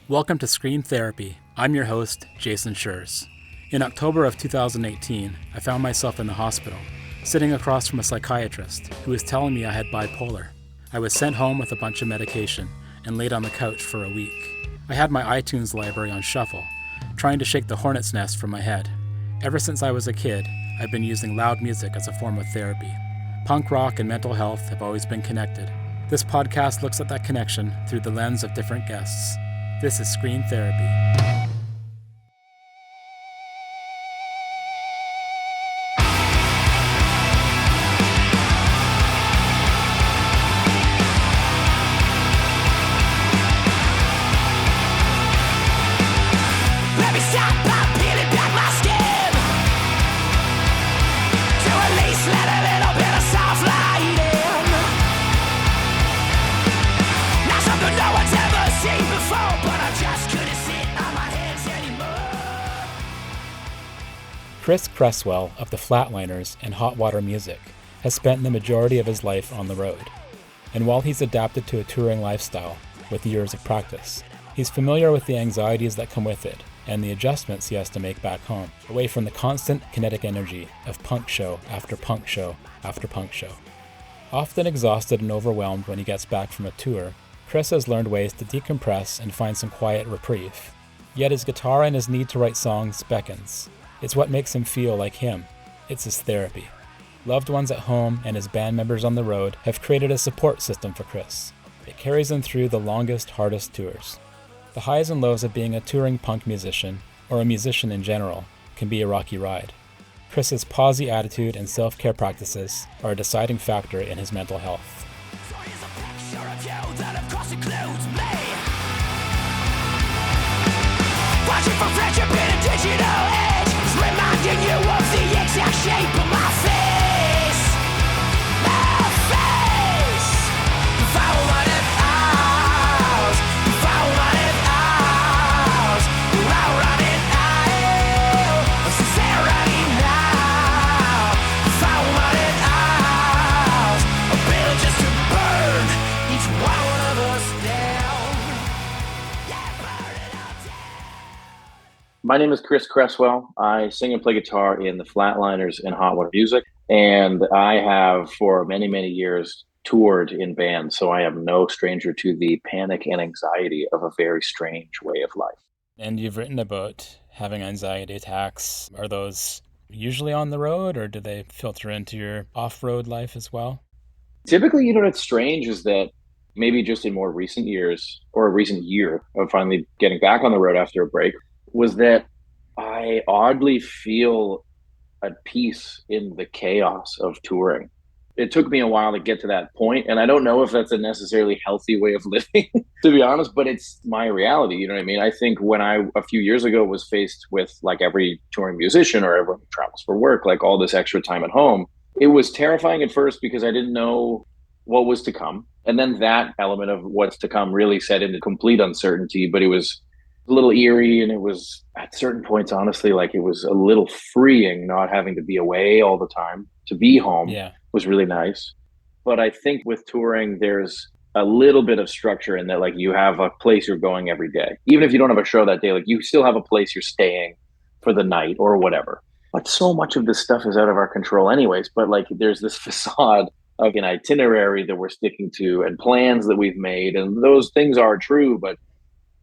Welcome to Scream Therapy. I'm your host, Jason Schreurs. In October of 2018, I found myself in the hospital, sitting across from a psychiatrist who was telling me I had bipolar. I was sent home with a bunch of medication and laid on the couch for a week. I had my iTunes library on shuffle, trying to shake the hornet's nest from my head. Ever since I was a kid, I've been using loud music as a form of therapy. Punk rock and mental health have always been connected. This podcast looks at that connection through the lens of different guests. This is Scream Therapy. Chris Cresswell of The Flatliners and Hot Water music has spent the majority of his life on the road. And while he's adapted to a touring lifestyle with years of practice, he's familiar with the anxieties that come with it and the adjustments he has to make back home, away from the constant kinetic energy of punk show after punk show after punk show. Often exhausted and overwhelmed when he gets back from a tour, Chris has learned ways to decompress and find some quiet reprieve. Yet his guitar and his need to write songs beckons. It's what makes him feel like him. It's his therapy. Loved ones at home and his band members on the road have created a support system for Chris. It carries him through the longest, hardest tours. The highs and lows of being a touring punk musician, or a musician in general, can be a rocky ride. Chris's posy attitude and self-care practices are a deciding factor in his mental health. Watching for friendship in a digital age, reminding you of the exact shape of my face. My face. If I wanted ours, if I wanted ours, if I wanted ours, I'm sincere running now. If I wanted ours, I'll build just to burn each one of us down. Yeah, burn it all down. My name is Chris Cresswell. I sing and play guitar in the Flatliners and Hot Water music, and I have for many, many years toured in bands, so I am no stranger to the panic and anxiety of a very strange way of life. And you've written about having anxiety attacks. Are those usually on the road, or do they filter into your off-road life as well? Typically, what's strange is that maybe just in more recent years, or a recent year of finally getting back on the road after a break, was that I oddly feel at peace in the chaos of touring. It took me a while to get to that point, and I don't know if that's a necessarily healthy way of living, to be honest, but it's my reality, you know what I mean? I think when I, a few years ago, was faced with, like every touring musician or everyone who travels for work, like all this extra time at home, it was terrifying at first because I didn't know what was to come. And then that element of what's to come really set into complete uncertainty, but it was a little eerie, and it was at certain points, honestly, like it was a little freeing not having to be away all the time. To be home was really nice. But I think with touring, there's a little bit of structure in that, like you have a place you're going every day. Even if you don't have a show that day, like you still have a place you're staying for the night or whatever. Like so much of this stuff is out of our control anyways, but like there's this facade of an itinerary that we're sticking to and plans that we've made. And those things are true, but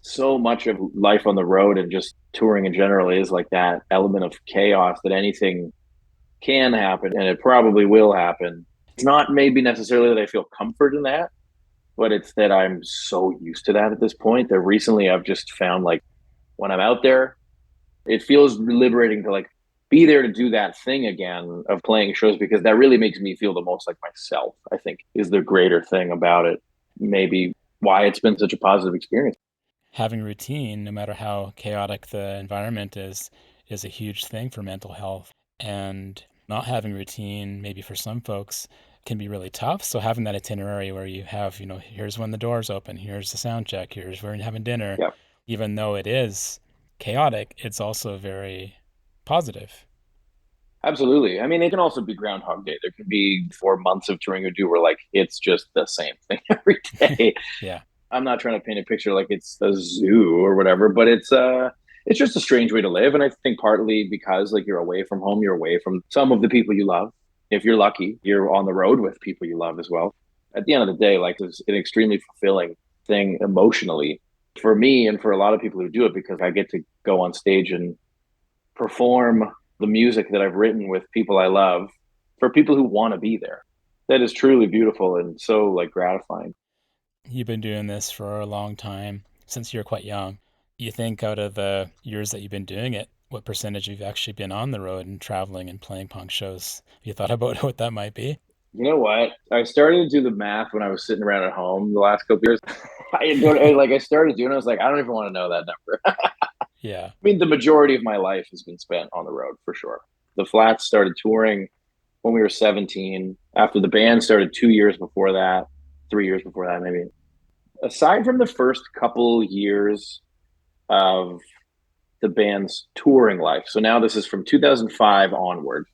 so much of life on the road and just touring in general is like that element of chaos that anything can happen, and it probably will happen. It's not maybe necessarily that I feel comfort in that, but it's that I'm so used to that at this point that recently I've just found, like, when I'm out there, it feels liberating to like be there to do that thing again of playing shows, because that really makes me feel the most like myself, I think, is the greater thing about it. Maybe why it's been such a positive experience. Having routine, no matter how chaotic the environment is a huge thing for mental health. And not having routine, maybe for some folks, can be really tough. So having that itinerary where you have, here's when the doors open, here's the sound check, here's where you're having dinner. Yep. Even though it is chaotic, it's also very positive. Absolutely. I mean, it can also be Groundhog Day. There can be 4 months of touring or do where like it's just the same thing every day. Yeah. I'm not trying to paint a picture like it's a zoo or whatever, but it's just a strange way to live. And I think partly because like you're away from home, you're away from some of the people you love. If you're lucky, you're on the road with people you love as well. At the end of the day, like it's an extremely fulfilling thing emotionally for me and for a lot of people who do it, because I get to go on stage and perform the music that I've written with people I love for people who want to be there. That is truly beautiful and so like gratifying. You've been doing this for a long time, since you're quite young. You think out of the years that you've been doing it, what percentage you've actually been on the road and traveling and playing punk shows? Have you thought about what that might be? You know what? I started to do the math when I was sitting around at home the last couple years. I started doing it. I was like, I don't even want to know that number. I Yeah. mean, the majority of my life has been spent on the road for sure. The Flats started touring when we were 17. After the band started 2 years before that, 3 years before that, maybe. Aside from the first couple years of the band's touring life, so now this is from 2005 onward,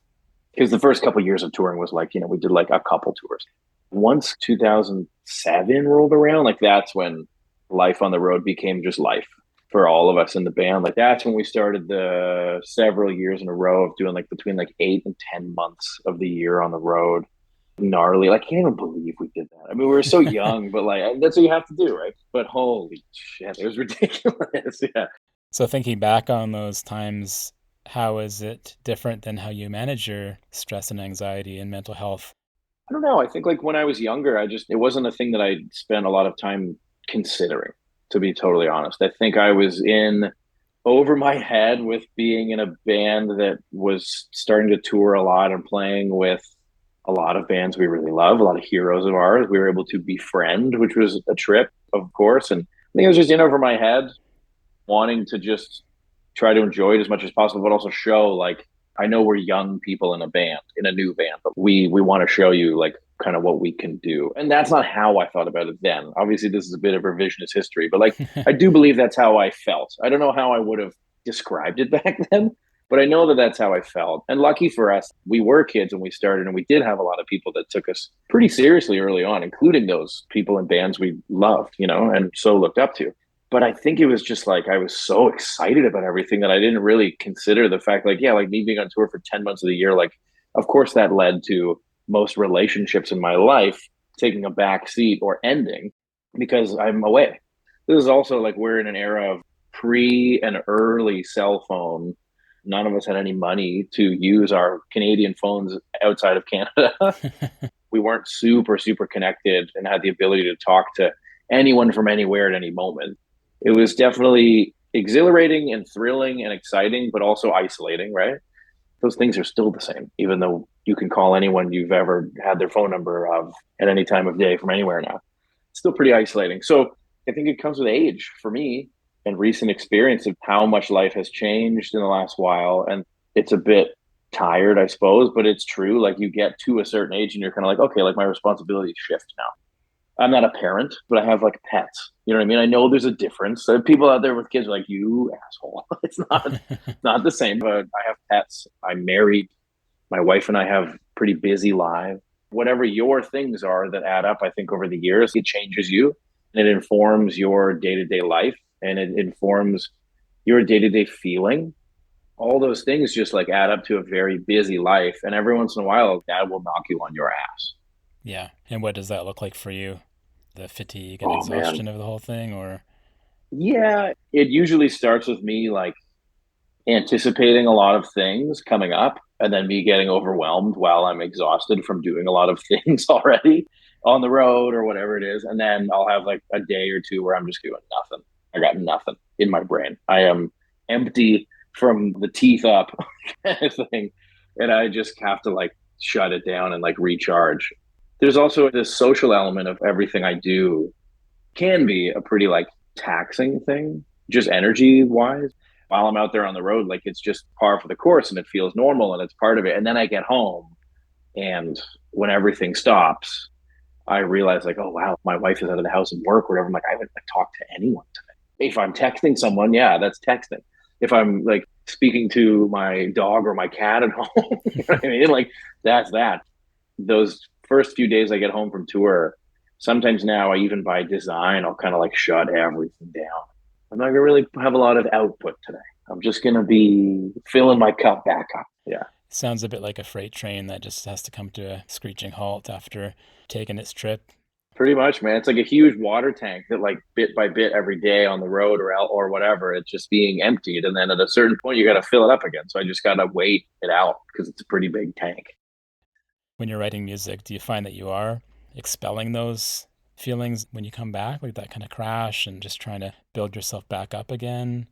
because the first couple of years of touring was like, we did like a couple tours. Once 2007 rolled around, like that's when life on the road became just life for all of us in the band. Like that's when we started the several years in a row of doing like between like 8 and 10 months of the year on the road. Gnarly. Like, I can't even believe we did that. I mean, we were so young, but like that's what you have to do, right? But holy shit, it was ridiculous. Yeah. So thinking back on those times, how is it different than how you manage your stress and anxiety and mental health? I don't know. I think like when I was younger, it wasn't a thing that I spent a lot of time considering, to be totally honest. I think I was in over my head with being in a band that was starting to tour a lot and playing with a lot of bands we really love, a lot of heroes of ours. We were able to befriend, which was a trip, of course. And I think I was just in over my head, wanting to just try to enjoy it as much as possible, but also show like I know we're young people in a band, in a new band, but we want to show you like kind of what we can do. And that's not how I thought about it then. Obviously, this is a bit of revisionist history, but like I do believe that's how I felt. I don't know how I would have described it back then, but I know that that's how I felt. And lucky for us, we were kids when we started, and we did have a lot of people that took us pretty seriously early on, including those people in bands we loved, and so looked up to. But I think it was just like I was so excited about everything that I didn't really consider the fact, like, yeah, like me being on tour for 10 months of the year, like, of course, that led to most relationships in my life taking a back seat or ending because I'm away. This is also like we're in an era of pre and early cell phone. None of us had any money to use our Canadian phones outside of Canada. We weren't super, super connected and had the ability to talk to anyone from anywhere at any moment. It was definitely exhilarating and thrilling and exciting, but also isolating, right? Those things are still the same, even though you can call anyone you've ever had their phone number of at any time of day from anywhere now. It's still pretty isolating. So I think it comes with age for me and recent experience of how much life has changed in the last while. And it's a bit tired, I suppose, but it's true. Like you get to a certain age and you're kind of like, okay, like my responsibilities shift now. I'm not a parent, but I have like pets. You know what I mean? I know there's a difference. People out there with kids are like, you asshole. It's not the same, but I have pets. I'm married. My wife and I have pretty busy lives. Whatever your things are that add up, I think over the years, it changes you and it informs your day-to-day life and it informs your day-to-day feeling. All those things just like add up to a very busy life. And every once in a while, that will knock you on your ass. Yeah. And what does that look like for you? The fatigue and Oh man. exhaustion of the whole thing, or? Yeah, it usually starts with me like anticipating a lot of things coming up and then me getting overwhelmed while I'm exhausted from doing a lot of things already on the road or whatever it is. And then I'll have like a day or two where I'm just doing nothing. I got nothing in my brain. I am empty from the teeth up kind of thing. And I just have to like shut it down and like recharge. There's also this social element of everything I do can be a pretty like taxing thing, just energy wise. While I'm out there on the road, like it's just par for the course and it feels normal and it's part of it. And then I get home and when everything stops, I realize like, oh wow, my wife is out of the house and work or whatever. I'm like, I haven't like, talked to anyone today. If I'm texting someone, yeah, that's texting. If I'm like speaking to my dog or my cat at home, you know what I mean? Like that's that. Those first few days I get home from tour, sometimes now, I even by design, I'll kind of like shut everything down. I'm not gonna really have a lot of output today. I'm just gonna be filling my cup back up. Yeah. Sounds a bit like a freight train that just has to come to a screeching halt after taking its trip. Pretty much, man. It's like a huge water tank that, like, bit by bit every day on the road or out or whatever, it's just being emptied. And then at a certain point, you got to fill it up again. So I just got to wait it out because it's a pretty big tank. When you're writing music, do you find that you are expelling those feelings when you come back, like that kind of crash and just trying to build yourself back up again?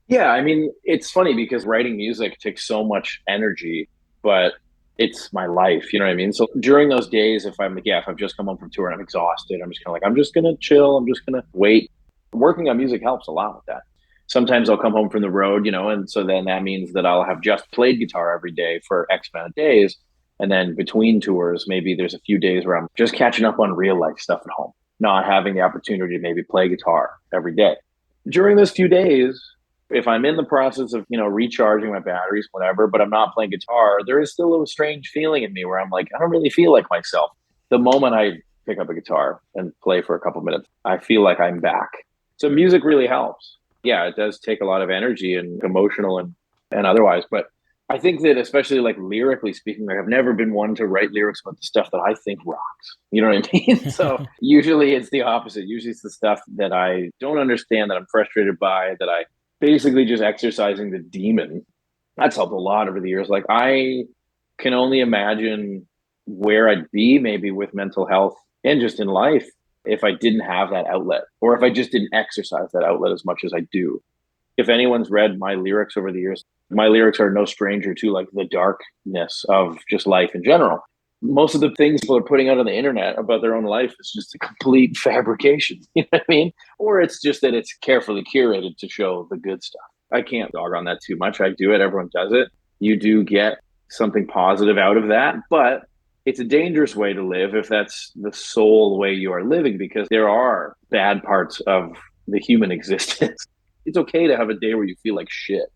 Yeah, I mean, it's funny because writing music takes so much energy, but it's my life. You know what I mean? So during those days, if I've just come home from tour and I'm exhausted, I'm just kind of like, I'm just gonna chill. I'm just gonna wait. Working on music helps a lot with that. Sometimes I'll come home from the road, and so then that means that I'll have just played guitar every day for X amount of days. And then between tours, maybe there's a few days where I'm just catching up on real life stuff at home, not having the opportunity to maybe play guitar every day. During those few days, if I'm in the process of, recharging my batteries, whatever, but I'm not playing guitar, there is still a strange feeling in me where I'm like, I don't really feel like myself. The moment I pick up a guitar and play for a couple of minutes, I feel like I'm back. So music really helps. Yeah, it does take a lot of energy and emotional and otherwise. But I think that, especially like lyrically speaking, like I've never been one to write lyrics about the stuff that I think rocks. You know what I mean? So usually it's the opposite. Usually it's the stuff that I don't understand, that I'm frustrated by, that I basically just exercising the demon. That's helped a lot over the years. Like, I can only imagine where I'd be maybe with mental health and just in life if I didn't have that outlet, or if I just didn't exercise that outlet as much as I do. If anyone's read my lyrics over the years, my lyrics are no stranger to like the darkness of just life in general. Most of the things people are putting out on the internet about their own life is just a complete fabrication. You know what I mean? Or it's just that it's carefully curated to show the good stuff. I can't dog on that too much. I do it. Everyone does it. You do get something positive out of that, but it's a dangerous way to live if that's the sole way you are living, because there are bad parts of the human existence. It's okay to have a day where you feel like shit.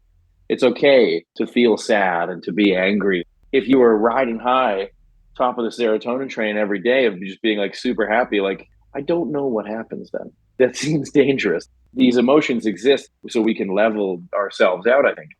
It's okay to feel sad and to be angry. If you were riding high, top of the serotonin train every day of just being like super happy, like, I don't know what happens then. That seems dangerous. These emotions exist so we can level ourselves out, I think.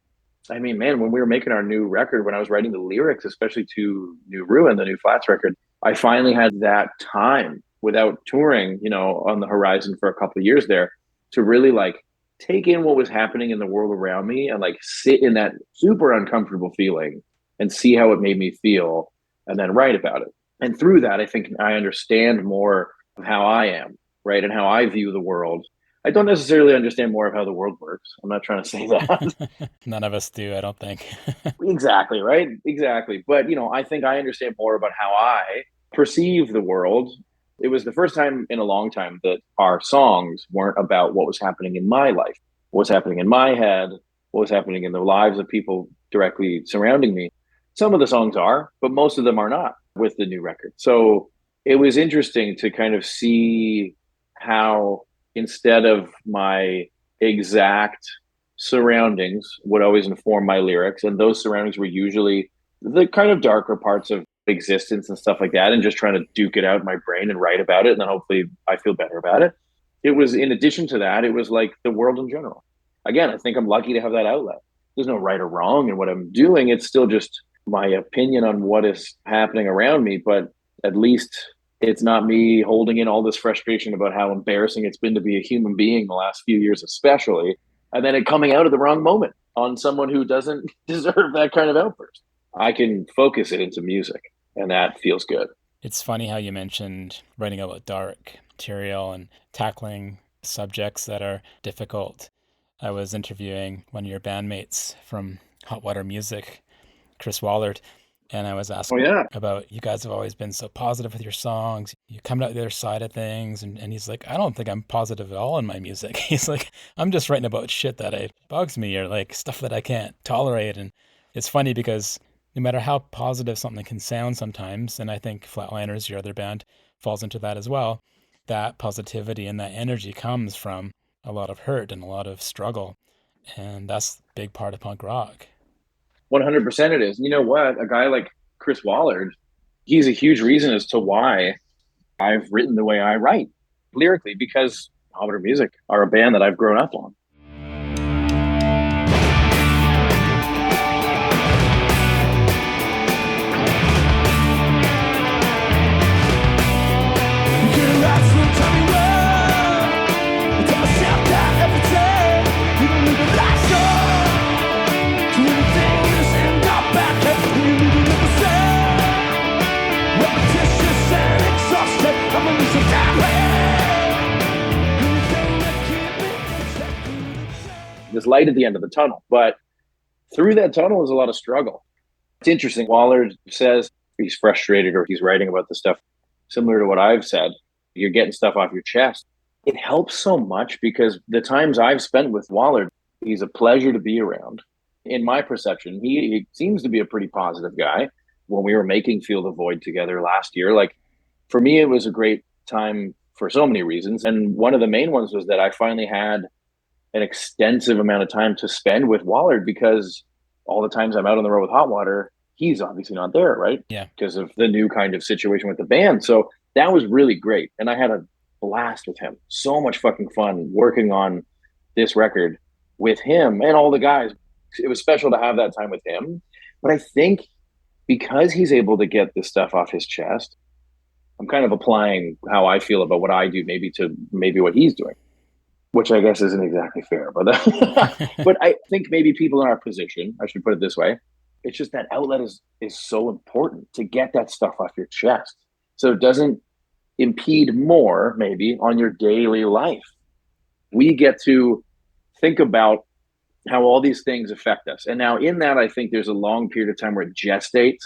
I mean, man, when we were making our new record, when I was writing the lyrics, especially to New Ruin, the new Flats record, I finally had that time without touring, on the horizon for a couple of years there, to really like take in what was happening in the world around me and like sit in that super uncomfortable feeling and see how it made me feel and then write about it. And through that, I think I understand more of how I am, right? And how I view the world. I don't necessarily understand more of how the world works. I'm not trying to say that. None of us do, I don't think. Exactly, right? Exactly. But, I think I understand more about how I perceive the world. It was the first time in a long time that our songs weren't about what was happening in my life, what was happening in my head, what was happening in the lives of people directly surrounding me. Some of the songs are, but most of them are not with the new record. So it was interesting to kind of see how, instead of my exact surroundings would always inform my lyrics, and those surroundings were usually the kind of darker parts of existence and stuff like that, and just trying to duke it out in my brain and write about it, and then hopefully I feel better about it. It was, in addition to that, it was like the world in general. Again, I think I'm lucky to have that outlet. There's no right or wrong in what I'm doing. It's still just my opinion on what is happening around me, but at least it's not me holding in all this frustration about how embarrassing it's been to be a human being the last few years, especially, and then it coming out at the wrong moment on someone who doesn't deserve that kind of outburst. I can focus it into music, and that feels good. It's funny how you mentioned writing about dark material and tackling subjects that are difficult. I was interviewing one of your bandmates from Hot Water Music, Chris Wallard, and I was Oh, asking yeah. about, you guys have always been so positive with your songs. You come out the other side of things. And he's like, I don't think I'm positive at all in my music. He's like, I'm just writing about shit that it bugs me, or like stuff that I can't tolerate. And it's funny because no matter how positive something can sound sometimes, and I think Flatliners, your other band, falls into that as well, that positivity and that energy comes from a lot of hurt and a lot of struggle. And that's a big part of punk rock. 100% it is. You know what? A guy like Chris Wallard, he's a huge reason as to why I've written the way I write lyrically because Hot Water Music are a band that I've grown up on. This light at the end of the tunnel, but through that tunnel is a lot of struggle. It's interesting. Waller says he's frustrated or he's writing about the stuff similar to what I've said. You're getting stuff off your chest. It helps so much because the times I've spent with Waller, he's a pleasure to be around. In my perception, he seems to be a pretty positive guy. When we were making Feel the Void together last year, like for me, it was a great time for so many reasons. And one of the main ones was that I finally had an extensive amount of time to spend with Waller because all the times I'm out on the road with Hot Water, he's obviously not there, right? Yeah. Because of the new kind of situation with the band. So that was really great. And I had a blast with him. So much fucking fun working on this record with him and all the guys. It was special to have that time with him. But I think because he's able to get this stuff off his chest, I'm kind of applying how I feel about what I do maybe to maybe what he's doing, which I guess isn't exactly fair. But but I think maybe people in our position, I should put it this way, it's just that outlet is so important to get that stuff off your chest. So it doesn't impede more maybe on your daily life. We get to think about how all these things affect us. And now in that, I think there's a long period of time where it gestates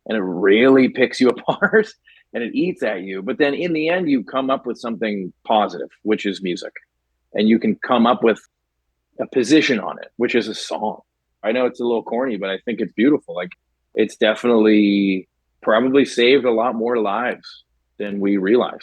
and it really picks you apart and it eats at you. But then in the end, you come up with something positive, which is music. And you can come up with a position on it, which is a song. I know it's a little corny, but I think it's beautiful. Like it's definitely probably saved a lot more lives than we realize.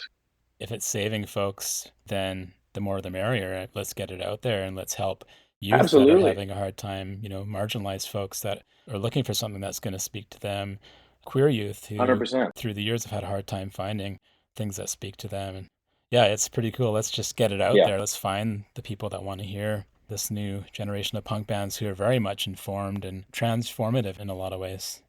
If it's saving folks, then the more the merrier. Let's get it out there and let's help youth Absolutely. that are having a hard time, marginalized folks that are looking for something that's going to speak to them, queer youth who 100%. through the years have had a hard time finding things that speak to them. And yeah, it's pretty cool. Let's just get it out there. Let's find the people that want to hear this new generation of punk bands who are very much informed and transformative in a lot of ways.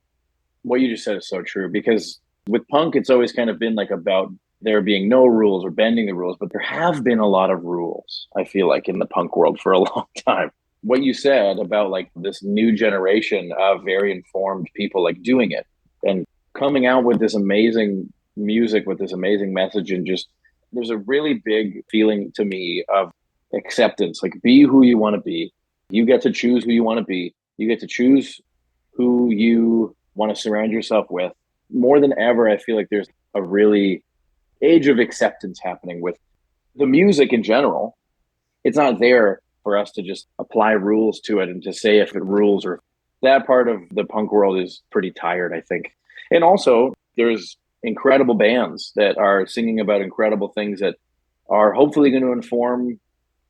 What you just said is so true because with punk, it's always kind of been like about there being no rules or bending the rules, but there have been a lot of rules, I feel like, in the punk world for a long time. What you said about like this new generation of very informed people like doing it and coming out with this amazing music, with this amazing message, and just there's a really big feeling to me of acceptance. Like be who you want to be. You get to choose who you want to be. You get to choose who you want to surround yourself with. More than ever, I feel like there's a really age of acceptance happening with the music in general. It's not there for us to just apply rules to it and to say if it rules or that part of the punk world is pretty tired, I think. And also there's incredible bands that are singing about incredible things that are hopefully going to inform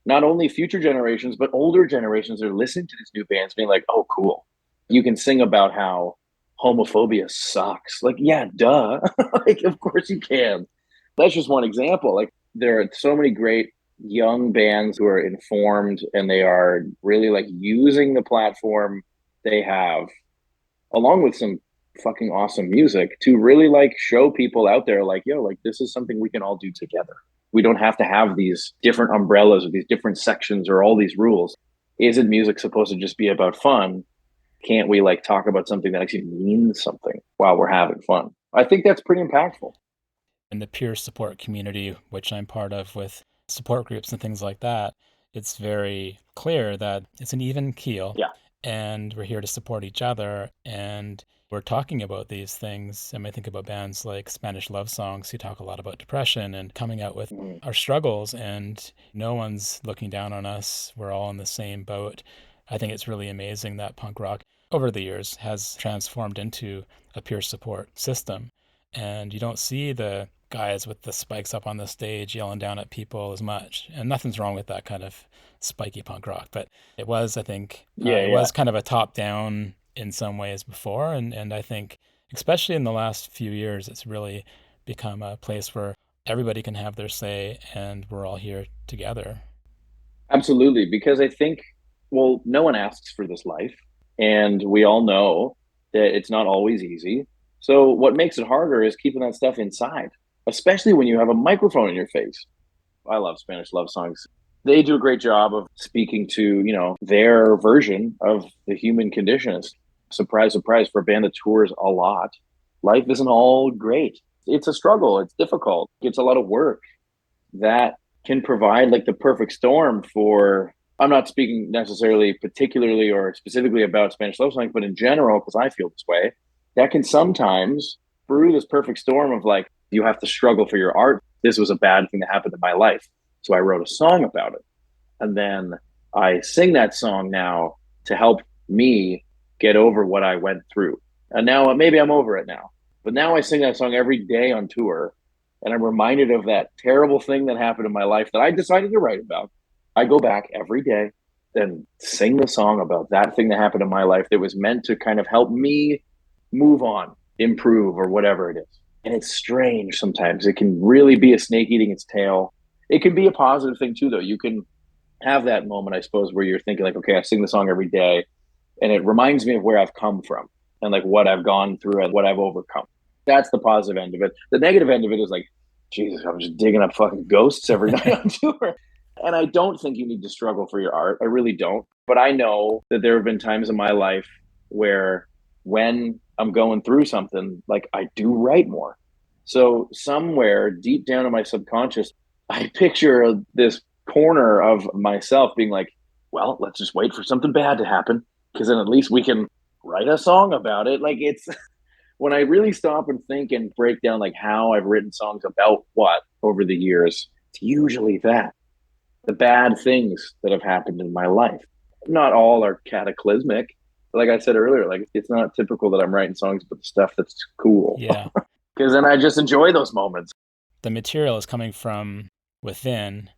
not only future generations, but older generations that are listening to these new bands being like, oh, cool. You can sing about how homophobia sucks. Like, yeah, duh. Like, of course you can. That's just one example. Like there are so many great young bands who are informed and they are really like using the platform they have along with some fucking awesome music to really like show people out there like, yo, like this is something we can all do together. We don't have to have these different umbrellas or these different sections or all these rules. Isn't music supposed to just be about fun? Can't we like talk about something that actually means something while we're having fun? I think that's pretty impactful. In the peer support community, which I'm part of with support groups and things like that, it's very clear that it's an even keel. Yeah. And we're here to support each other. And we're talking about these things. And I think about bands like Spanish Love Songs who talk a lot about depression and coming out with our struggles. And no one's looking down on us. We're all in the same boat. I think it's really amazing that punk rock over the years has transformed into a peer support system. And you don't see the guys with the spikes up on the stage yelling down at people as much. And nothing's wrong with that kind of spiky punk rock. But it was, I think, it was kind of a top down in some ways before. And I think, especially in the last few years, it's really become a place where everybody can have their say and we're all here together. Absolutely, because I think, well, no one asks for this life, and we all know that it's not always easy. So what makes it harder is keeping that stuff inside, especially when you have a microphone in your face. I love Spanish love songs. They do a great job of speaking to, their version of the human condition. Surprise, surprise, for a band that tours a lot, life isn't all great. It's a struggle. It's difficult. It's a lot of work that can provide like the perfect storm for. I'm not speaking necessarily particularly or specifically about Spanish love songs, but in general, because I feel this way, that can sometimes brew this perfect storm of like, you have to struggle for your art. This was a bad thing that happened in my life. So I wrote a song about it. And then I sing that song now to help me get over what I went through. And now maybe I'm over it now. But now I sing that song every day on tour. And I'm reminded of that terrible thing that happened in my life that I decided to write about. I go back every day and sing the song about that thing that happened in my life that was meant to kind of help me move on, improve, or whatever it is. And it's strange sometimes. It can really be a snake eating its tail. It can be a positive thing too, though. You can have that moment, I suppose, where you're thinking like, okay, I sing the song every day and it reminds me of where I've come from and like what I've gone through and what I've overcome. That's the positive end of it. The negative end of it is like, Jesus, I'm just digging up fucking ghosts every night on tour. And I don't think you need to struggle for your art. I really don't. But I know that there have been times in my life where when I'm going through something, like I do write more. So somewhere deep down in my subconscious, I picture this corner of myself being like, well, let's just wait for something bad to happen because then at least we can write a song about it. Like it's when I really stop and think and break down like how I've written songs about what over the years, it's usually that the bad things that have happened in my life. Not all are cataclysmic. Like I said earlier, like it's not typical that I'm writing songs about the stuff that's cool. Yeah. Because then I just enjoy those moments. The material is coming from within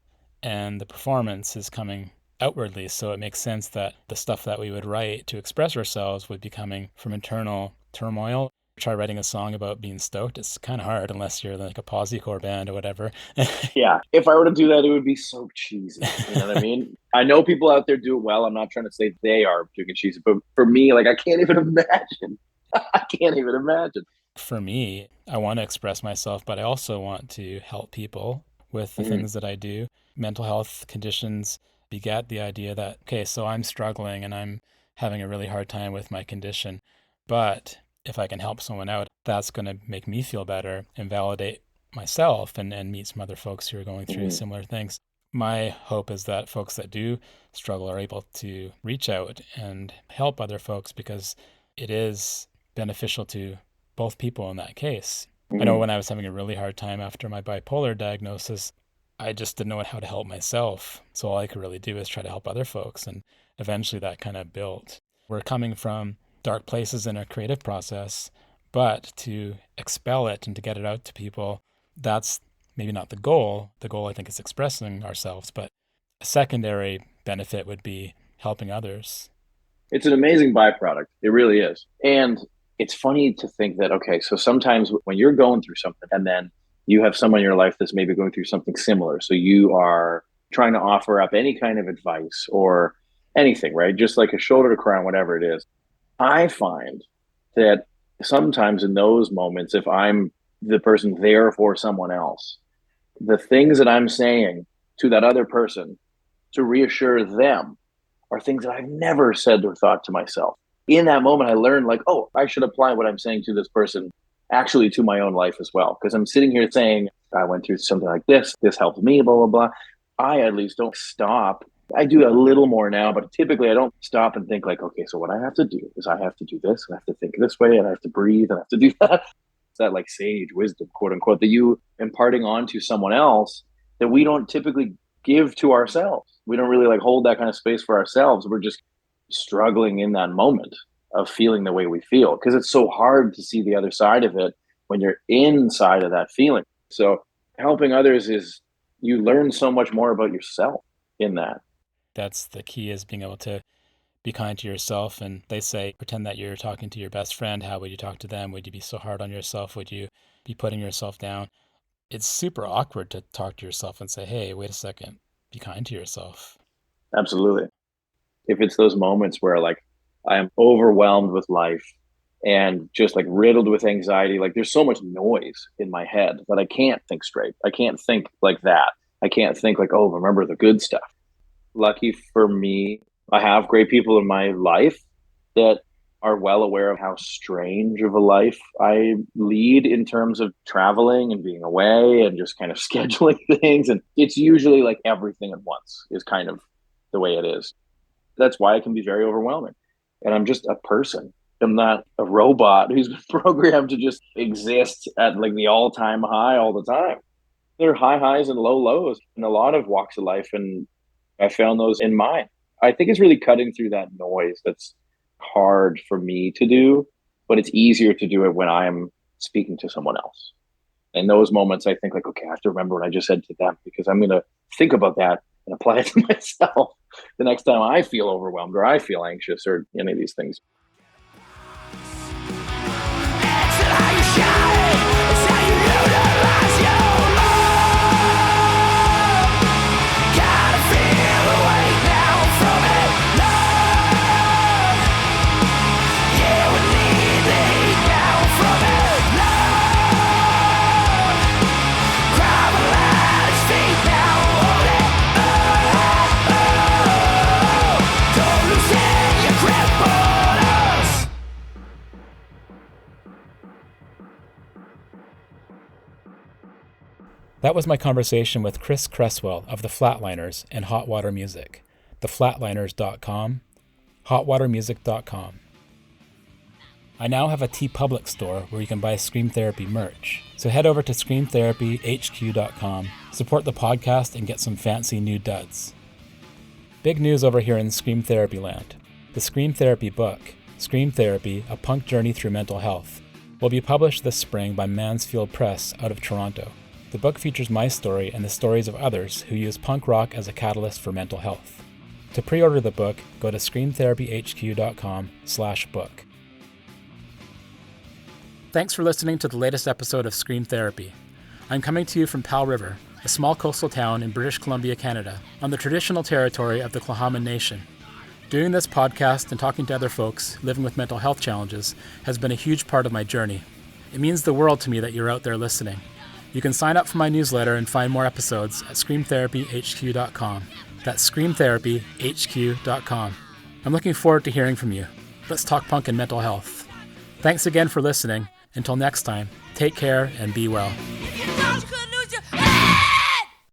and the performance is coming outwardly. So it makes sense that the stuff that we would write to express ourselves would be coming from internal turmoil. Try writing a song about being stoked. It's kind of hard unless you're like a Posy-core band or whatever. Yeah. If I were to do that, it would be so cheesy. You know what I mean? I know people out there do it well. I'm not trying to say they are doing it cheesy, but for me, like I can't even imagine. I can't even imagine. For me, I want to express myself, but I also want to help people with the things that I do. Mental health conditions beget the idea that, okay, so I'm struggling and I'm having a really hard time with my condition, but if I can help someone out, that's going to make me feel better and validate myself and meet some other folks who are going through similar things. My hope is that folks that do struggle are able to reach out and help other folks because it is beneficial to both people in that case. I know when I was having a really hard time after my bipolar diagnosis, I just didn't know how to help myself. So all I could really do is try to help other folks. And eventually that kind of built. We're coming from dark places in our creative process, but to expel it and to get it out to people, that's maybe not the goal. The goal, I think, is expressing ourselves, but a secondary benefit would be helping others. It's an amazing byproduct. It really is. And it's funny to think that, okay, so sometimes when you're going through something and then you have someone in your life that's maybe going through something similar, so you are trying to offer up any kind of advice or anything, right? Just like a shoulder to cry on, whatever it is. I find that sometimes in those moments, if I'm the person there for someone else, the things that I'm saying to that other person to reassure them are things that I've never said or thought to myself. In that moment, I learned like, oh, I should apply what I'm saying to this person actually to my own life as well. Because I'm sitting here saying, I went through something like this helped me, blah, blah, blah. I at least don't stop. I do a little more now, but typically I don't stop and think like, okay, so what I have to do is I have to do this, I have to think this way, and I have to breathe, and I have to do that. It's that like sage wisdom, quote unquote, that you imparting on to someone else that we don't typically give to ourselves. We don't really like hold that kind of space for ourselves. We're just struggling in that moment of feeling the way we feel because it's so hard to see the other side of it when you're inside of that feeling. So helping others is you learn so much more about yourself in that. That's the key, is being able to be kind to yourself. And they say, pretend that you're talking to your best friend. How would you talk to them? Would you be so hard on yourself? Would you be putting yourself down? it's super awkward to talk to yourself and say, hey, wait a second, be kind to yourself. Absolutely. If it's those moments where like I am overwhelmed with life and just like riddled with anxiety, like there's so much noise in my head that I can't think straight. I can't think like that. I can't think like, oh, remember the good stuff. Lucky for me, I have great people in my life that are well aware of how strange of a life I lead in terms of traveling and being away and just kind of scheduling things. And it's usually like everything at once is kind of the way it is. That's why it can be very overwhelming. And I'm just a person. I'm not a robot who's been programmed to just exist at like the all-time high all the time. There are high highs and low lows in a lot of walks of life, and I found those in mine. I think it's really cutting through that noise that's hard for me to do, but it's easier to do it when I'm speaking to someone else. In those moments, I think like, okay, I have to remember what I just said to them because I'm going to think about that and apply it to myself the next time I feel overwhelmed or I feel anxious or any of these things. That was my conversation with Chris Cresswell of The Flatliners and Hot Water Music. theflatliners.com, hotwatermusic.com. I now have a TeePublic store where you can buy Scream Therapy merch. So head over to screamtherapyhq.com, support the podcast, and get some fancy new duds. Big news over here in Scream Therapy land. The Scream Therapy book, Scream Therapy, A Punk Journey Through Mental Health, will be published this spring by Mansfield Press out of Toronto. The book features my story and the stories of others who use punk rock as a catalyst for mental health. To pre-order the book, go to screamtherapyhq.com/book. Thanks for listening to the latest episode of Scream Therapy. I'm coming to you from Powell River, a small coastal town in British Columbia, Canada, on the traditional territory of the Tla'amin Nation. Doing this podcast and talking to other folks living with mental health challenges has been a huge part of my journey. It means the world to me that you're out there listening. You can sign up for my newsletter and find more episodes at screamtherapyhq.com. That's screamtherapyhq.com. I'm looking forward to hearing from you. Let's talk punk and mental health. Thanks again for listening. Until next time, take care and be well.